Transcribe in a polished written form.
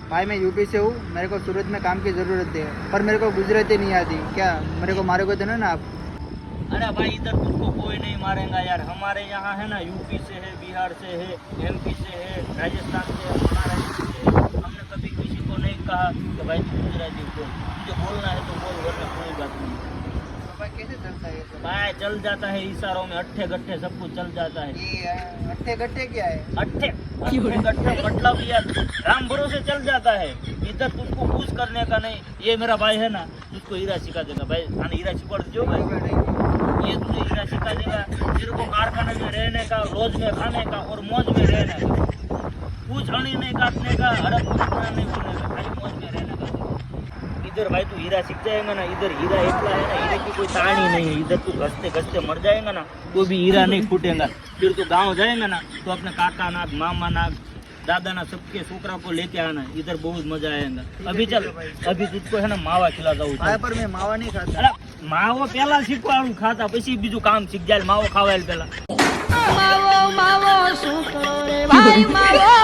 भाई मैं यूपी से हूँ, मेरे को सूरत में काम की ज़रूरत है, पर मेरे को गुजराती नहीं आती। क्या मेरे को मारोगे तो ना आप? अरे भाई इधर तुझको कोई नहीं मारेगा यार। हमारे यहाँ है ना, यूपी से है, बिहार से है, एमपी से है, राजस्थान से है, महाराष्ट्र से है। हमने कभी किसी को नहीं कहा कि भाई तू गुजराती बोल। तुझे बोलना है तो बोल, वरना कोई बात नहीं। तो भाई कैसे चलता है ये सब? भाई चल जाता है इशारों में, अट्ठे गट्ठे सब कुछ चल जाता है। ये अट्ठे गट्ठे क्या है? अट्ठे अट्ठे गट्ठे मतलब यार राम भरोसे चल जाता है। इधर तुझको कुछ करने का नहीं। ये मेरा भाई है ना, तुझको हीरा सिखा देगा भाई। हाँ हीरा सिखा दो भाई, ये तुझे हीरा सिखा देगा। तेरे को कारखाने में रहने का, रोज में खाने का और मौज में रहने का। कुछ अणी नहीं काटने का, हड़प नहीं होने का, खाली मौज में रहने का। इधर भाई तू हीरा सीख जाएगा ना, इधर हीरा इतना है ना, हीरे की कोई ताणी नहीं है। इधर तू घसते घसते मर जाएगा ना, कोई भी हीरा नहीं फूटेगा। फिर तू गाँव जाएगा ना तो अपने काका नाग, मामा नाग, दादा ना सबके छोकरा को लेके आना, इधर बहुत मजा आएगा। अभी चल, अभी तुझको है ना मावा खिलाता हूँ। भाई पर मैं मावा नहीं खाता। अरे माવો પેલા શીખવાડું ખાતા, પછી બીજું કામ શીખ જાય। માવો ખાવાય પેલા માવો માવો શું કરો રે ભાઈ માવો